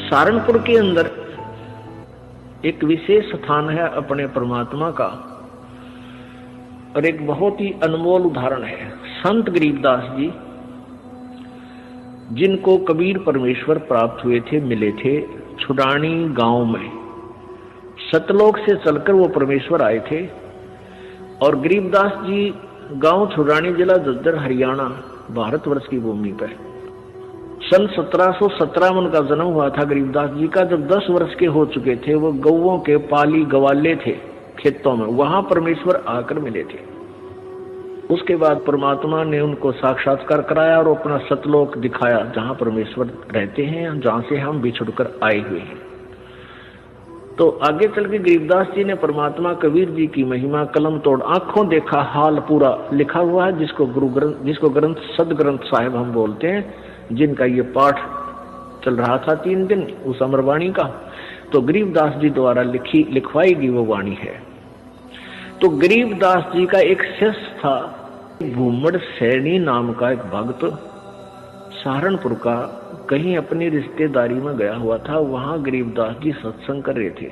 सहारनपुर के अंदर एक विशेष स्थान है अपने परमात्मा का, और एक बहुत ही अनमोल उदाहरण है संत गरीबदास जी, जिनको कबीर परमेश्वर प्राप्त हुए थे, मिले थे छुडानी गांव में। सतलोक से चलकर वो परमेश्वर आए थे, और गरीबदास जी गांव छुडानी, जिला झज्जर, हरियाणा, भारतवर्ष की भूमि पर सन 1717 में उनका जन्म हुआ था गरीबदास जी का। जब 10 वर्ष के हो चुके थे, वो गौओं के पाली गवाले थे खेतों में, वहां परमेश्वर आकर मिले थे। उसके बाद परमात्मा ने उनको साक्षात्कार कराया और अपना सतलोक दिखाया, जहां परमेश्वर रहते हैं, जहां से हम बिछुड़कर आए हुए हैं। तो आगे चल के गरीबदास जी ने परमात्मा कबीर जी की महिमा कलम तोड़ आंखों देखा हाल पूरा लिखा हुआ है, जिसको ग्रंथ सदग्रंथ साहिब हम बोलते हैं, जिनका ये पाठ चल रहा था 3 दिन उस अमरवाणी का। तो गरीबदास जी द्वारा लिखवाई गई वो वाणी है। तो गरीबदास जी का एक शिष्य था भूमड़ सैनी नाम का एक भक्त, सहारनपुर का, कहीं अपनी रिश्तेदारी में गया हुआ था। वहां गरीबदास जी सत्संग कर रहे थे।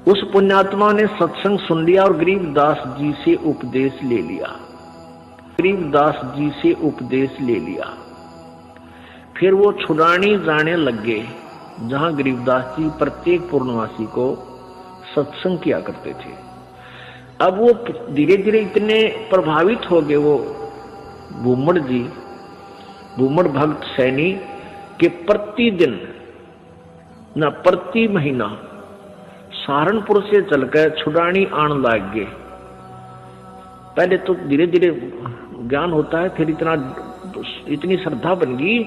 उस पुण्यात्मा ने सत्संग सुन लिया और गरीबदास जी से उपदेश ले लिया। फिर वो छुडानी जाने लग गए, जहां गरीबदास जी प्रत्येक पूर्णवासी को सत्संग किया करते थे। अब वो धीरे धीरे इतने प्रभावित हो गए वो भूमड़ भक्त सैनी के प्रतिदिन न प्रति महीना सहारनपुर से चलकर छुडानी आने लग गए। पहले तो धीरे धीरे ज्ञान होता है, फिर इतनी श्रद्धा बन गई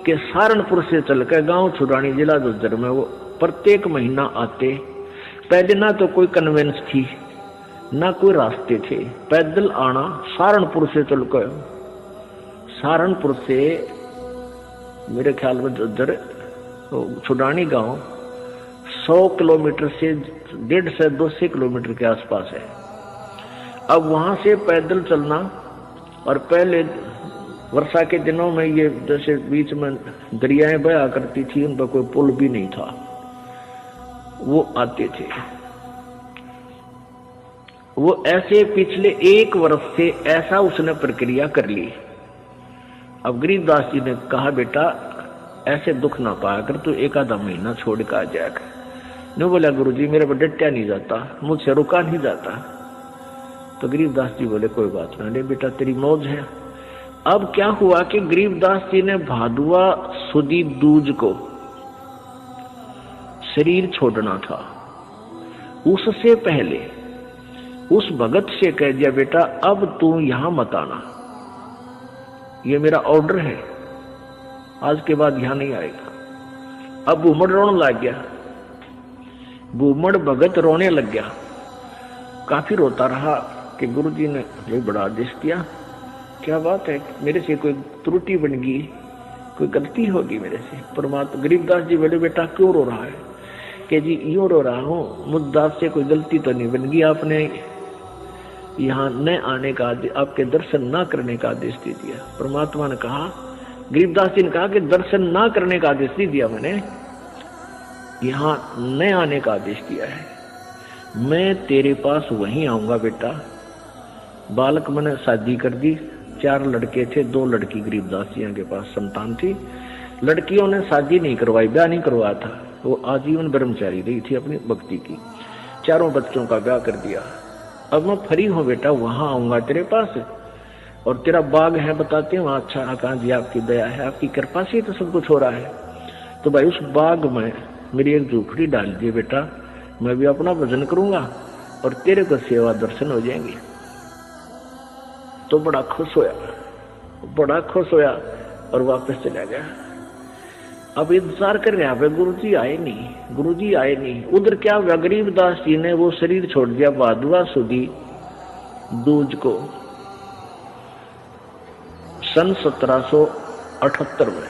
कि सहारनपुर से चलकर गांव छुडानी, जिला झज्जर में वो प्रत्येक महीना आते। पहले ना तो कोई कन्वेंस थी, ना कोई रास्ते थे, पैदल आना। सहारनपुर से चलकर, सहारनपुर से मेरे ख्याल में झज्जर छुडानी गांव 100 किलोमीटर से 150 से 200 किलोमीटर के आसपास है। अब वहां से पैदल चलना, और पहले वर्षा के दिनों में ये जैसे बीच में दरियाएं बहा करती थी, उन पर कोई पुल भी नहीं था, वो आते थे। वो ऐसे पिछले 1 वर्ष से ऐसा उसने प्रक्रिया कर ली। अब गरीबदास जी ने कहा, बेटा ऐसे दुख ना पाया कर, तू 1 आधा महीना छोड़ कर आ जाएगा। नहीं बोला, गुरुजी मेरे को डटया नहीं जाता, मुझसे रुका नहीं जाता। तो गरीबदास जी बोले, कोई बात नहीं बेटा, तेरी मौज है। अब क्या हुआ कि गरीबदास जी ने भादुआ सुदी दूज को शरीर छोड़ना था। उससे पहले उस भगत से कह दिया, बेटा अब तू यहां मत आना, ये मेरा ऑर्डर है, आज के बाद यहां नहीं आएगा। अब भूमड़ रोने लग गया, भूमड़ भगत रोने लग गया। काफी रोता रहा कि गुरुजी ने ये बड़ा आदेश दिया, क्या बात है, मेरे से कोई त्रुटि बन गई, कोई गलती होगी मेरे से। परमात्मा गरीबदास जी बोले, बेटा क्यों रो रहा है? कि जी यूं रो रहा हूं, मुझदास से कोई गलती तो नहीं बन गई, आपने यहाँ न आने का, आपके दर्शन ना करने का आदेश दे दिया। परमात्मा ने कहा, गरीबदास जी ने कहा कि दर्शन ना करने का आदेश नहीं दिया मैंने, यहाँ न आने का आदेश दिया है। मैं तेरे पास वहीं आऊंगा बेटा। बालक मैंने शादी कर दी, 4 लड़के थे, 2 लड़की गरीबदास जी के पास संतान थी। लड़कियों ने शादी नहीं करवाई, ब्याह नहीं करवाया था, वो आजीवन ब्रह्मचारी रही थी अपनी भक्ति की। 4 बच्चों का ब्याह कर दिया। अब मैं फ्री हूं बेटा, वहां आऊंगा तेरे पास, और तेरा बाग है बताते हैं वहां। अच्छा कहा जी, आपकी दया है, आपकी कृपा से तो सब कुछ हो रहा है। तो भाई उस बाग में मेरी एक झोपड़ी डाल दिए बेटा, मैं भी अपना भजन करूंगा और तेरे को सेवा दर्शन हो जाएंगे। तो बड़ा खुश होया और वापस चला गया। अब इंतजार कर रहा है, गुरुजी आए नहीं। उधर क्या हुआ, गरीबदास जी ने वो शरीर छोड़ दिया भादुआ सुदी दूज को सन 1778 में।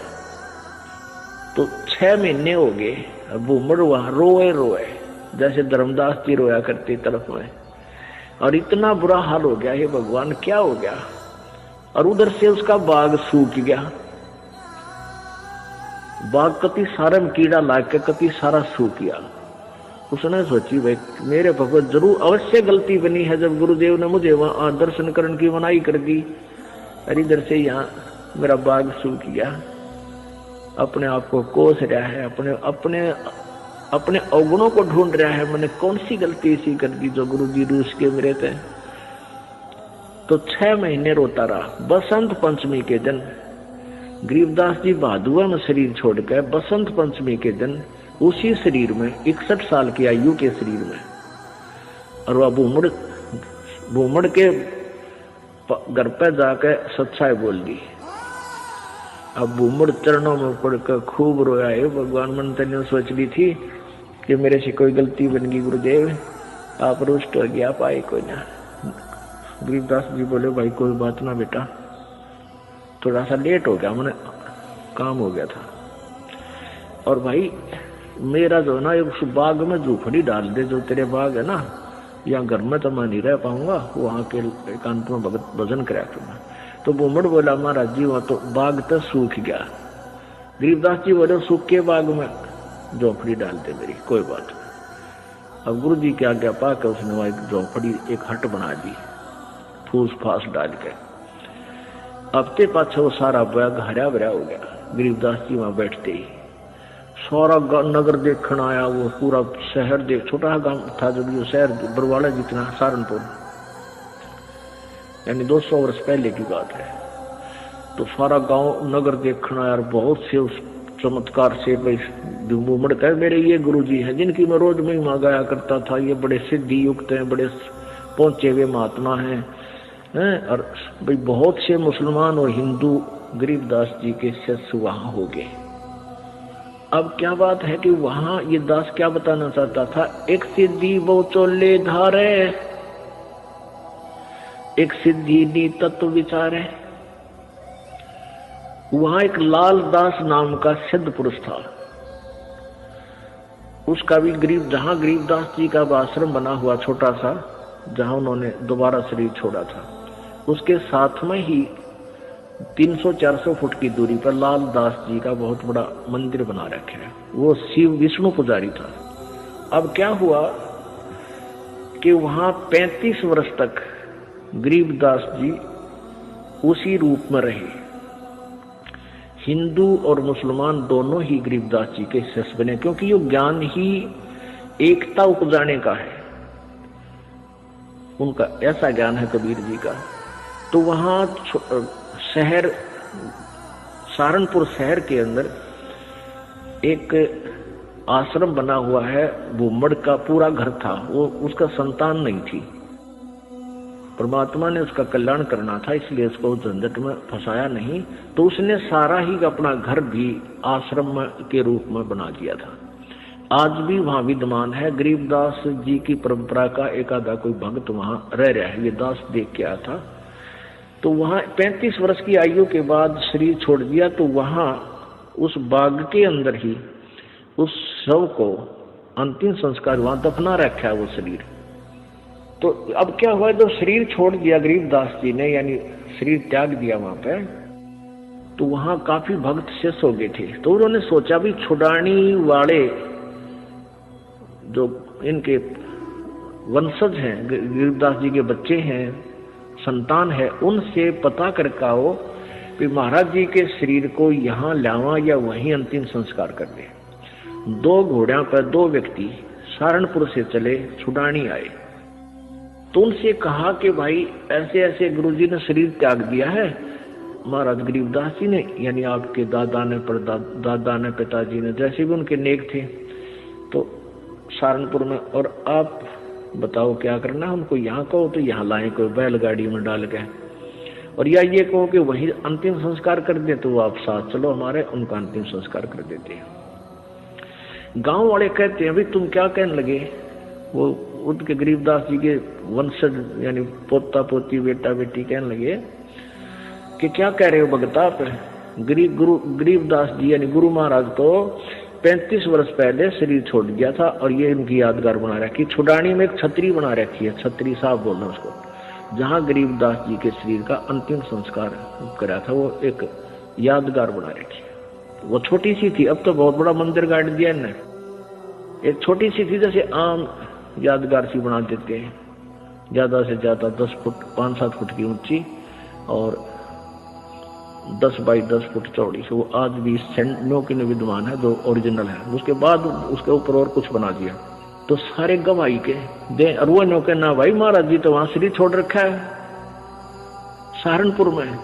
तो 6 महीने हो गए। भूमड़ वहां रोए जैसे धर्मदास जी रोया करते तरफ में, और इतना बुरा हाल हो गया, हे भगवान क्या हो गया। और उधर से उसका बाग सूख गया। बाग कति सारे में कीड़ा लाग के कति सारा सू किया। उसने सोची भाई मेरे भगवत जरूर अवश्य गलती बनी है जब गुरुदेव ने मुझे वहां दर्शन करने की मनाही कर दी। अरे इधर से यहाँ मेरा बाग सू किया, अपने आप को कोस रहा है, अपने अपने अपने अवगुणों को ढूंढ रहा है। मैंने कौन सी गलती ऐसी कर दी जो गुरु जी रूस के मेरे थे। तो 6 महीने रोता रहा। बसंत पंचमी के दिन गरीबदास जी बहादुआ में शरीर छोड़कर बसंत पंचमी के दिन उसी शरीर में 61 साल की आयु के शरीर में, और वह भूमड़ के घर पर जाकर सच्चाई बोल दी। अब भूमड़ चरणों में पड़कर खूब रोया है। भगवान मंत्र ने सोच ली थी कि मेरे से कोई गलती बन गई गुरुदेव, आप रुष्ट हो गया, पाए कोई ना। गरीबदास जी बोले भाई कोई बात ना बेटा, थोड़ा सा लेट हो गया, मैंने काम हो गया था। और भाई मेरा जो ना एक बाग में झूपड़ी डाल दे, जो तेरे बाग है ना, यहाँ घर में तो मैं नहीं रह पाऊंगा, वहां के एकांत में भगत भजन कराया तुम्हें। तो भूमड़ बोला महाराज जी वहां तो बाग तो सूख गया। गरीबदास जी बोले सूख के बाग में झोपड़ी डाल दे मेरी, कोई बात नहीं। अब गुरु जी की आज्ञा पाकर उसने वहां एक झोपड़ी एक हट बना दी फूस फास डाल के। हफ्ते पाछे वो सारा बाग हरा भरा हो गया। गरीबदास जी वहां बैठते ही सारा नगर देखने आया, वो पूरा शहर देख, छोटा गांव था जब ये शहर बरवाला जितना, सहारनपुर, यानी 200 वर्ष पहले की बात है। तो सारा गांव नगर देखना यार, बहुत से उस चमत्कार से भूमड़ कहे मेरे ये गुरुजी हैं जिनकी मैं रोज महिमा गाया करता था, ये बड़े सिद्धि युक्त हैं, बड़े पहुंचे हुए महात्मा हैं। और भाई बहुत से मुसलमान और हिंदू गरीबदास जी के शिष्य वहां हो गए। अब क्या बात है कि वहां ये दास क्या बताना चाहता था, एक सिद्धि वो चोले धारे, एक सिद्धि नी तत्व विचारे। वहां एक लाल दास नाम का सिद्ध पुरुष था, उसका भी जहां गरीबदास जी का आश्रम बना हुआ छोटा सा, जहां उन्होंने दोबारा शरीर छोड़ा था, उसके साथ में ही 300-400 फुट की दूरी पर लाल दास जी का बहुत बड़ा मंदिर बना रखे है। वो शिव विष्णु पुजारी था। अब क्या हुआ कि वहां 35 वर्ष तक गरीबदास जी उसी रूप में रहे। हिंदू और मुसलमान दोनों ही गरीबदास जी के शिष्य बने, क्योंकि ये ज्ञान ही एकता उपजाने का है, उनका ऐसा ज्ञान है कबीर जी का। तो वहां शहर सहारनपुर शहर के अंदर एक आश्रम बना हुआ है, भूमड़ का पूरा घर था, वो उसका संतान नहीं थी। परमात्मा ने उसका कल्याण करना था, इसलिए उसको झंझट में फंसाया नहीं, तो उसने सारा ही अपना घर भी आश्रम के रूप में बना दिया था। आज भी वहां विद्यमान है। गरीबदास जी की परंपरा का एक आधा कोई भक्त वहां रह रहा है, ये दास देख के आया था। तो वहां 35 वर्ष की आयु के बाद शरीर छोड़ दिया, तो वहां उस बाग के अंदर ही उस शव को अंतिम संस्कार वहां दफना रखा है वो शरीर। तो अब क्या हुआ, जब शरीर छोड़ दिया गरीबदास जी ने, यानी शरीर त्याग दिया वहां पे, तो वहां काफी भक्त शेष हो गए थे। तो उन्होंने सोचा भी छुड़ानी वाले जो इनके वंशज हैं, गरीबदास जी के बच्चे हैं, संतान है, उनसे पता करके आओ कि महाराज जी के शरीर को यहाँ लावा या वहीं अंतिम संस्कार कर दे। 2 घोड़ों पर 2 व्यक्ति सहारनपुर से चले, छुड़ानी आए। तो उनसे कहा कि भाई ऐसे ऐसे गुरुजी ने शरीर त्याग दिया है, महाराज गरीबदास जी ने, यानी आपके दादा ने, दादा ने, पिताजी ने, जैसे भी उनके नेक थे, तो सहारनपुर में, और आप बताओ क्या करना है। उनको यहाँ कहो तो यहाँ लाए कोई बैलगाड़ी में डाल के, और या ये कहो कि वही अंतिम संस्कार कर दे, तो आप साथ चलो हमारे, उनका अंतिम संस्कार कर देते हैं। गांव वाले कहते हैं भाई तुम क्या कहने लगे, वो उनके गरीबदास जी के वंशज यानी पोता पोती बेटा बेटी कहने लगे कि क्या कह रहे हो भगत आप, गरीबदास जी यानी गुरु महाराज तो 35 वर्ष पहले शरीर छोड़ गया था, और ये इनकी यादगार बना रखी। छुड़ानी में एक छतरी बना रखी है, छतरी साहब बोलना उसको, जहां गरीबदास जी के शरीर का अंतिम संस्कार करा था, वो एक यादगार बना रखी है। वो छोटी सी थी, अब तो बहुत बड़ा मंदिर गाड़ दिया इन्हें। एक छोटी सी थी, जैसे आम यादगार सी बना देते हैं, ज्यादा से ज्यादा 10 फुट 5-7 फुट की ऊंची और 10 बाई 10 फुट चौड़ी। वो आज भी सेंटनों की विद्यमान है, जो ओरिजिनल है। उसके बाद उसके ऊपर और कुछ बना दिया, तो सारे गवाही के दे। और वो नो के ना भाई महाराज जी तो वहां शरीर छोड़ रखा है सहारनपुर में।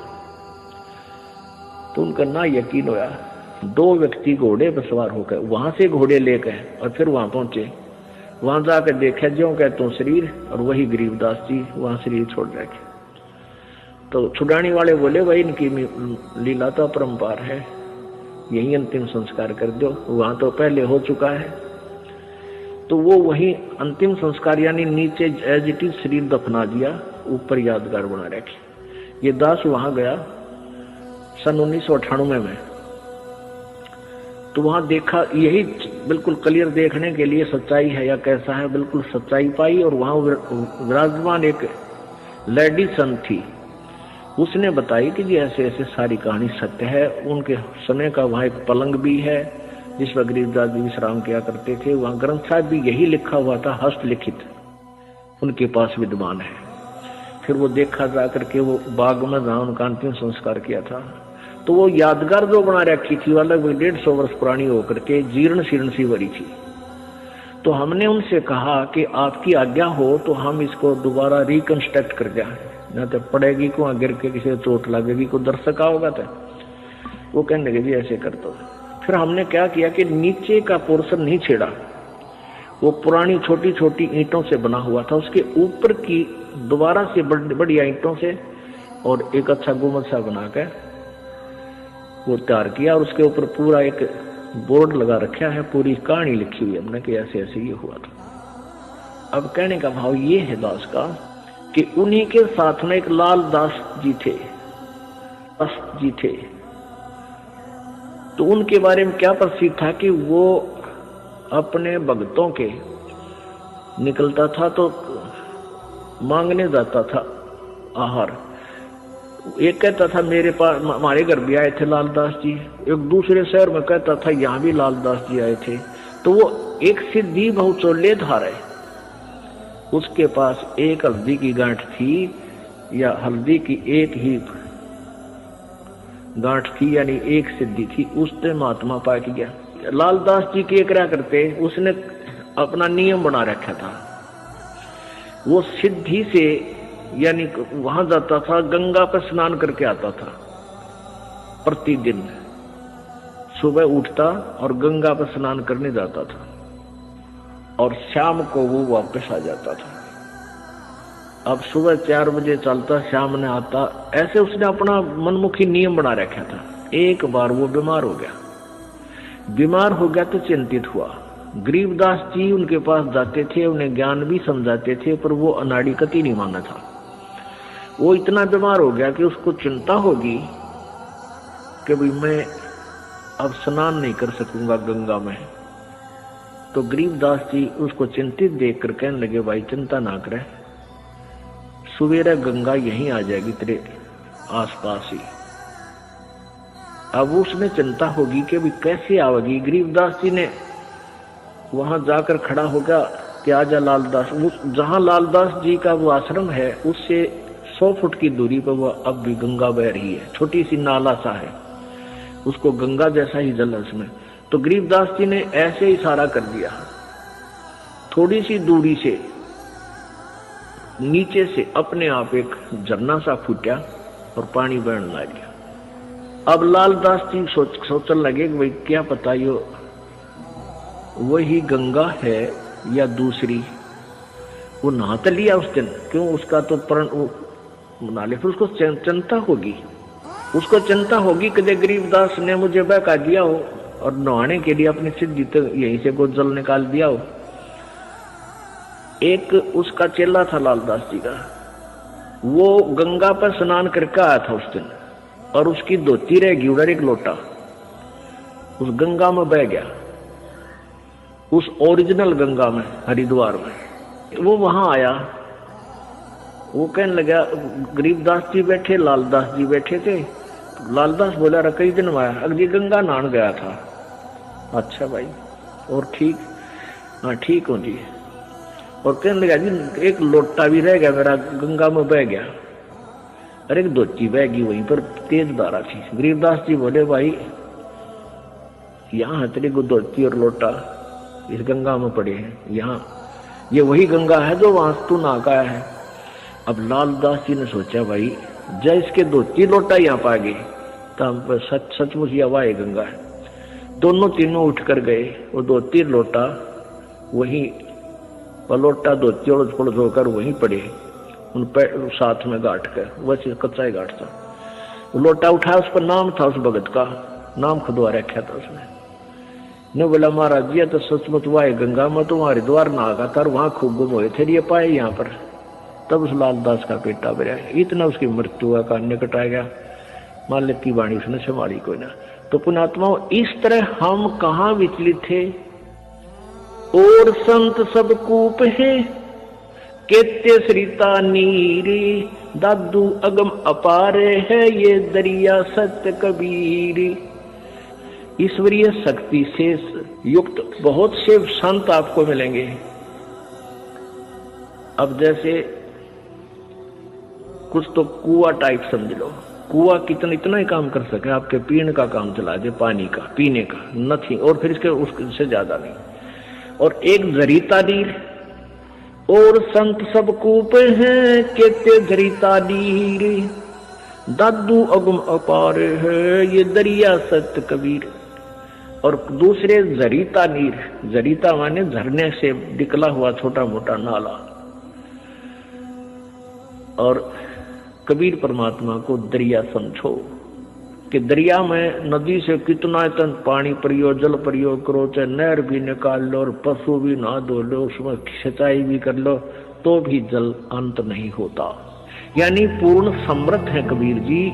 तो उनका ना यकीन होया, 2 व्यक्ति घोड़े पर सवार होकर वहां से घोड़े लेकर और फिर वहां पहुंचे। वहां जाकर देखा ज्यों कहते तो शरीर, और वही गरीबदास जी वहां शरीर छोड़ रखे। तो छुड़ाने वाले बोले भाई इनकी लीला तो अपरंपार है, यही अंतिम संस्कार कर दो, वहां तो पहले हो चुका है। तो वो वही अंतिम संस्कार यानी नीचे एज इट इज शरीर दफना दिया, ऊपर यादगार बना रखे। ये दास वहां गया सन 1998 में। तो वहां देखा, यही बिल्कुल क्लियर देखने के लिए सच्चाई है या कैसा है, बिल्कुल सच्चाई पाई। और वहां विराजमान एक लेडी संत थी, उसने बताई कि जी ऐसे ऐसे सारी कहानी सत्य है। उनके समय का वहां एक पलंग भी है जिस पर गरीबदास जी विश्राम किया करते थे। वहां ग्रंथ साहब भी यही लिखा हुआ था, हस्तलिखित उनके पास विद्यमान है। फिर वो देखा जाकर के वो बाग में जहां उनका अंतिम संस्कार किया था। तो वो यादगार जो बना रखी थी वाला वो 150 वर्ष पुरानी होकर के जीर्ण शीर्ण सी बड़ी थी। तो हमने उनसे कहा कि आपकी आज्ञा हो तो हम इसको दोबारा रिकंस्ट्रक्ट कर दें, न तो पड़ेगी को गिर के किसी को चोट लगेगी, को दर्शक होगा। तो वो कहने लगे जी ऐसे कर दो। फिर हमने क्या किया कि नीचे का पोर्शन नहीं छेड़ा, वो पुरानी छोटी छोटी ईंटों से बना हुआ था, उसके ऊपर की दोबारा से बढ़िया ईंटों से और एक अच्छा गुम्बद सा बनाकर वो तैयार किया। और उसके ऊपर पूरा एक बोर्ड लगा रखा है, पूरी कहानी लिखी हुई है हमने कि ऐसे ऐसे ये हुआ था। अब कहने का भाव ये है दास का कि उन्हीं के साथ में एक लाल दास जी थे। तो उनके बारे में क्या प्रसिद्ध था कि वो अपने भक्तों के निकलता था तो मांगने जाता था आहार। एक कहता था मेरे पास हमारे घर भी आए थे लालदास जी, एक दूसरे शहर में कहता था यहाँ भी लालदास जी आए थे। तो वो एक सिद्धि बहुचोल्लेधार है, उसके पास एक हल्दी की गांठ थी या हल्दी की एक ही गांठ थी, यानी एक सिद्धि थी, उसने महात्मा पा गया। लालदास जी के क्या करते, उसने अपना नियम बना रखा था। वो सिद्धि से यानी वहां जाता था, गंगा पर स्नान करके आता था प्रतिदिन। सुबह उठता और गंगा पर स्नान करने जाता था और शाम को वो वापस आ जाता था। अब सुबह 4 बजे चलता, शाम ने आता, ऐसे उसने अपना मनमुखी नियम बना रखा था। एक बार वो बीमार हो गया तो चिंतित हुआ। गरीबदास जी उनके पास जाते थे, उन्हें ज्ञान भी समझाते थे, पर वो अनाड़ी कति नहीं माना था। वो इतना बीमार हो गया कि उसको चिंता होगी कि भाई मैं अब स्नान नहीं कर सकूंगा गंगा में। तो गरीबदास जी उसको चिंतित देखकर कहने लगे भाई चिंता ना करे, सवेरे गंगा यहीं आ जाएगी तेरे आसपास ही। अब उसमें चिंता होगी कि भाई कैसे आवेगी। गरीबदास जी ने वहां जाकर खड़ा होगा कि आजा लालदास। जहां लालदास जी का वो आश्रम है उससे 100 फुट की दूरी पर वो अब भी गंगा बह रही है, छोटी सी नाला सा है, उसको गंगा जैसा ही जल है उसमें। तो गरीबदास जी ने ऐसे इशारा कर दिया, थोड़ी सी दूरी से नीचे से अपने आप एक झरना सा फूटा और पानी बहने लग गया। अब लालदास जी सोचने लगे कि भाई क्या पता ये वही गंगा है या दूसरी। वो नहा तो लिया उस दिन, क्यों उसका तो प्रण बना ले, फिर उसको चिंता होगी कि गरीबदास ने मुझे बहका दिया हो और नहाने के लिए अपनी सिद्धि तो यहीं से को जल निकाल दिया हो। एक उसका चेला था लालदास जी का, वो गंगा पर स्नान करके आया था उस दिन, और उसकी धोती रहेगी उधर एक लोटा उस गंगा में बह गया, उस ओरिजिनल गंगा में हरिद्वार में। वो वहां आया, वो कहने लगा, गरीबदास जी बैठे, लालदास जी बैठे थे, लालदास बोला रहा कई दिन आया, अगली गंगा नहान गया था। अच्छा भाई, और ठीक? हाँ ठीक हूँ जी। और कहने लगा जी एक लोटा भी रह गया मेरा, गंगा में बह गया। अरे एक धोती बह गई वहीं पर, तेज धारा थी। गरीबदास जी बोले भाई यहाँ तेरी को धोती और लोटा इस गंगा में पड़े हैं, यहाँ ये वही गंगा है जो वहां तू नहा का है। अब लालदास जी ने सोचा भाई जय इसके धोती लोटा यहाँ पा गए तो सचमुच ये वाह गंगा है। दोनों तीनों उठ कर गए, वो धोती लोटा वही पलोटा धोती और पड़ोस होकर वहीं पड़े, उन पैर साथ में गांठ कर, वैसे कच्चा ही गांठ था। वो लोटा उठाया, उस पर नाम था उस भगत का, नाम खुदवा रखा था उसने। ने बोला महाराज जी तो सचमुच वाह गंगा में तो हमारे द्वार नहा का था, वहां खूब गुम हुए थे, ये पाए यहाँ पर। तब उस लालदास का पेटा भरा, इतना उसकी मृत्यु का निकट आ गया। मालिक की वाणी उसने संभाली कोई ना। तो पुण्यात्माओं इस तरह हम कहाँ विचलित थे। और संत सब कूप है केते सरिता नीरे, दादू अगम अपारे है ये दरिया सत्य कबीर। ईश्वरीय शक्ति से युक्त बहुत से संत आपको मिलेंगे। अब जैसे कुछ तो कुआ टाइप समझ लो, कुआ इतना ही काम कर सके, आपके पीने का काम चला दे, पानी का पीने का नथिंग, और फिर इसके उससे ज्यादा नहीं। और एक जरीता नीर, और संत सब कूप हैं केते जरीता नीर, दादू अगम अपार है ये दरिया सत्य कबीर। और दूसरे जरीता नीर, जरीता माने झरने से निकला हुआ छोटा मोटा नाला। और कबीर परमात्मा को दरिया समझो कि दरिया में नदी से कितना इतना पानी प्रयोग जल प्रयोग करो, चाहे नहर भी निकाल लो और पशु भी नहा धो लो, उसमें सिंचाई भी कर लो, तो भी जल अंत नहीं होता। यानी पूर्ण समृद्ध है कबीर जी।